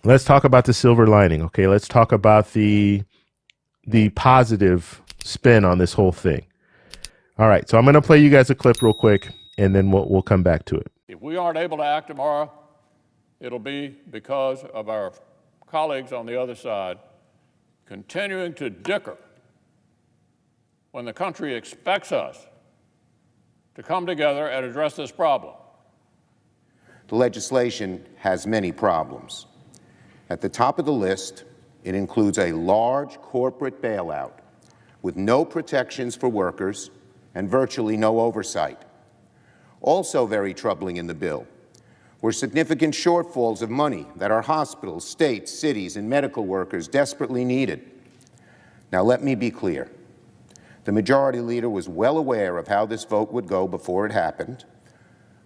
let's talk about the silver lining. Okay, let's talk about the positive spin on this whole thing. All right, so I'm going to play you guys a clip real quick, and then we'll come back to it. If we aren't able to act tomorrow, it'll be because of our colleagues on the other side continuing to dicker when the country expects us to come together and address this problem. The legislation has many problems. At the top of the list, it includes a large corporate bailout with no protections for workers and virtually no oversight. Also very troubling in the bill were significant shortfalls of money that our hospitals, states, cities, and medical workers desperately needed. Now, let me be clear. The Majority Leader was well aware of how this vote would go before it happened,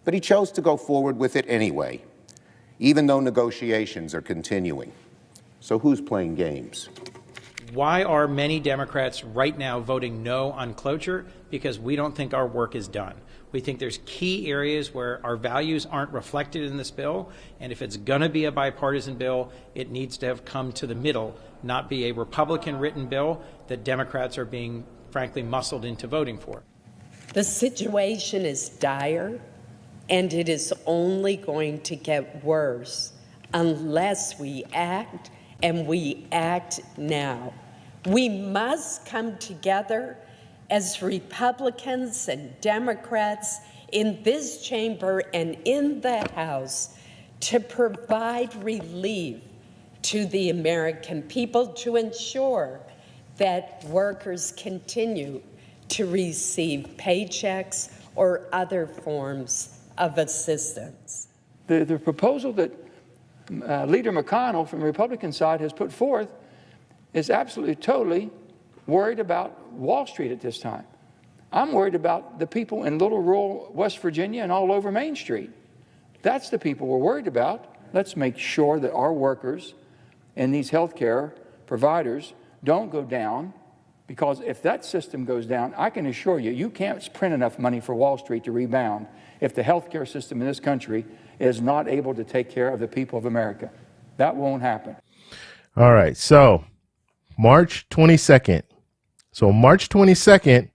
but he chose to go forward with it anyway, even though negotiations are continuing. So who's playing games? Why are many Democrats right now voting no on cloture? Because we don't think our work is done. We think there's key areas where our values aren't reflected in this bill, and if it's going to be a bipartisan bill, it needs to have come to the middle, not be a Republican-written bill that Democrats are being, frankly, muscled into voting for. The situation is dire, and it is only going to get worse unless we act, and we act now. We must come together as Republicans and Democrats in this chamber and in the House to provide relief to the American people to ensure that workers continue to receive paychecks or other forms of assistance. The proposal that Leader McConnell from the Republican side has put forth is absolutely, totally worried about Wall Street at this time. I'm worried about the people in little rural West Virginia and all over Main Street. That's the people we're worried about. Let's make sure that our workers and these healthcare providers don't go down, because if that system goes down, I can assure you, you can't print enough money for Wall Street to rebound if the healthcare system in this country is not able to take care of the people of America. That won't happen. All right, so March 22nd. So March 22nd,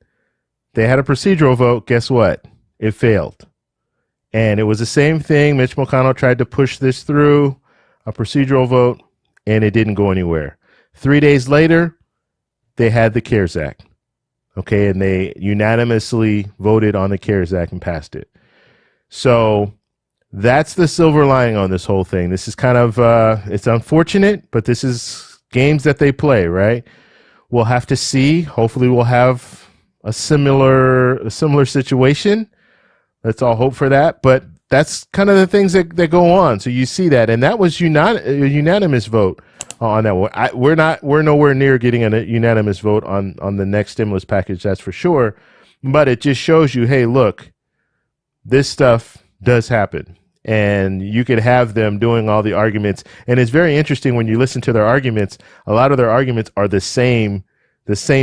they had a procedural vote. Guess what? It failed. And it was the same thing. Mitch McConnell tried to push this through, a procedural vote, and it didn't go anywhere. 3 days later, they had the CARES Act. Okay, and they unanimously voted on the CARES Act and passed it. So that's the silver lining on this whole thing. This is kind of, it's unfortunate, but this is games that they play, right? We'll have to see. Hopefully we'll have a similar situation. Let's all hope for that. But that's kind of the things that go on. So you see that. And that was a unanimous vote on that one. We're nowhere near getting a unanimous vote on the next stimulus package, that's for sure. But it just shows you, hey, look, this stuff does happen. And you could have them doing all the arguments. And it's very interesting when you listen to their arguments. A lot of their arguments are the same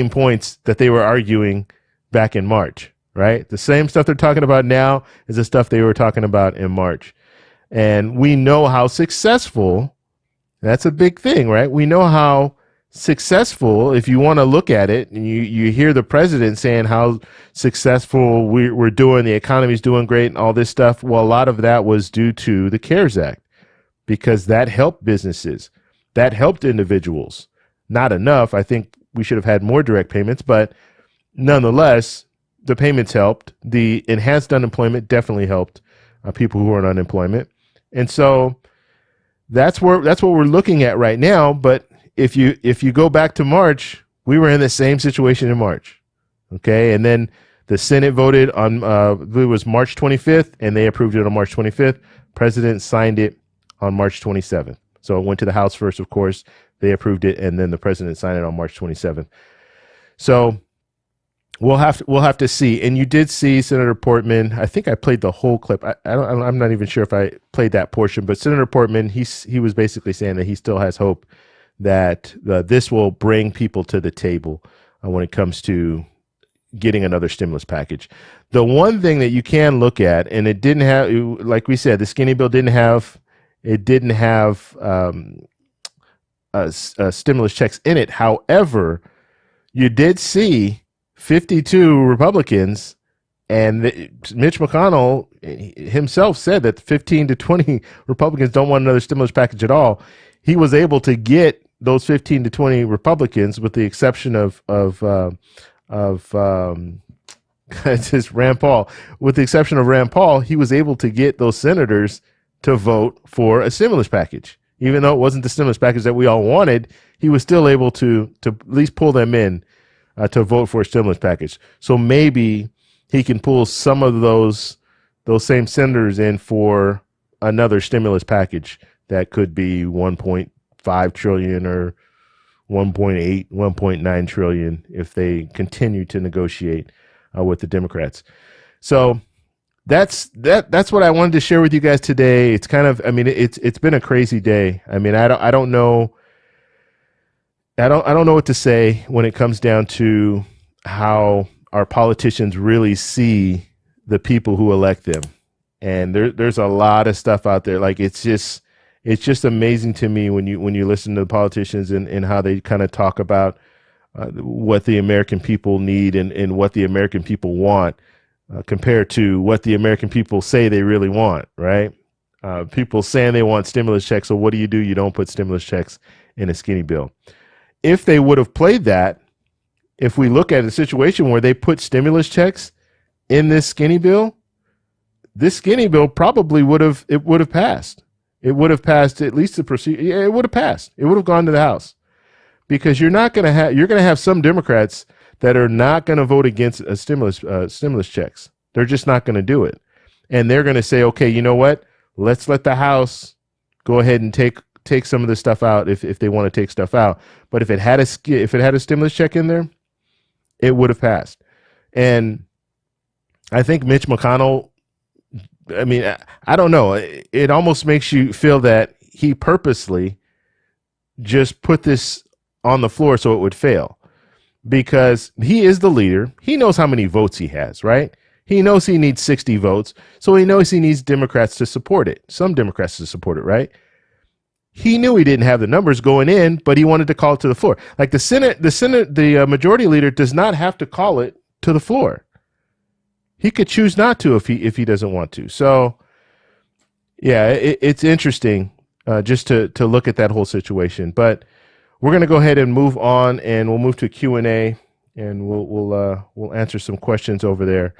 points that they were arguing back in March, right? The same stuff they're talking about now is the stuff they were talking about in March. And we know how successful, that's a big thing, right? We know how successful, if you want to look at it, and you hear the president saying how successful we're doing, the economy's doing great and all this stuff. Well, a lot of that was due to the CARES Act, because that helped businesses, that helped individuals. Not enough. I think we should have had more direct payments, but nonetheless, the payments helped. The enhanced unemployment definitely helped people who are on unemployment. And so that's what we're looking at right now. But if you go back to March, we were in the same situation in March. Okay. And then the Senate voted on, it was March 25th, and they approved it on March 25th. President signed it on March 27th. So it went to the House first, of course. They approved it, and then the president signed it on March 27th. So we'll have to see. And you did see Senator Portman. I think I played the whole clip. I'm not even sure if I played that portion, but Senator Portman, he was basically saying that he still has hope that this will bring people to the table when it comes to getting another stimulus package. The one thing that you can look at, and it didn't have, like we said, the skinny bill didn't have stimulus checks in it. However, you did see 52 Republicans, and Mitch McConnell himself said that 15 to 20 Republicans don't want another stimulus package at all. He was able to get those 15 to 20 Republicans, with the exception of it's just Rand Paul. With the exception of Rand Paul, he was able to get those senators to vote for a stimulus package. Even though it wasn't the stimulus package that we all wanted, he was still able to at least pull them in to vote for a stimulus package. So maybe he can pull some of those same senators in for another stimulus package that could be 1.5 trillion or 1.8, 1.9 trillion if they continue to negotiate with the Democrats. So that's what I wanted to share with you guys today. It's kind of, I mean, it's been a crazy day. I mean, I don't know what to say when it comes down to how our politicians really see the people who elect them. And there's a lot of stuff out there. Like, it's just amazing to me when you listen to the politicians and how they kind of talk about what the American people need and what the American people want compared to what the American people say they really want, right? People saying they want stimulus checks. So what do? You don't put stimulus checks in a skinny bill. If they would have played that, if we look at a situation where they put stimulus checks in this skinny bill probably would have passed. It would have passed at least the procedure. Yeah, it would have passed. It would have gone to the House, because you're going to have some Democrats that are not going to vote against a stimulus checks. They're just not going to do it. And they're going to say, okay, you know what? Let's let the House go ahead and take some of this stuff out if they want to take stuff out. But if it had a stimulus check in there, it would have passed. And I think Mitch McConnell, I mean, I don't know. It almost makes you feel that he purposely just put this on the floor so it would fail, because he is the leader. He knows how many votes he has, right? He knows he needs 60 votes. So he knows he needs Democrats to support it. Some Democrats to support it, right? He knew he didn't have the numbers going in, but he wanted to call it to the floor. Like the majority leader does not have to call it to the floor. He could choose not to if he doesn't want to. So, yeah, it's interesting just to look at that whole situation. But we're going to go ahead and move on, and we'll move to Q&A, and we'll answer some questions over there.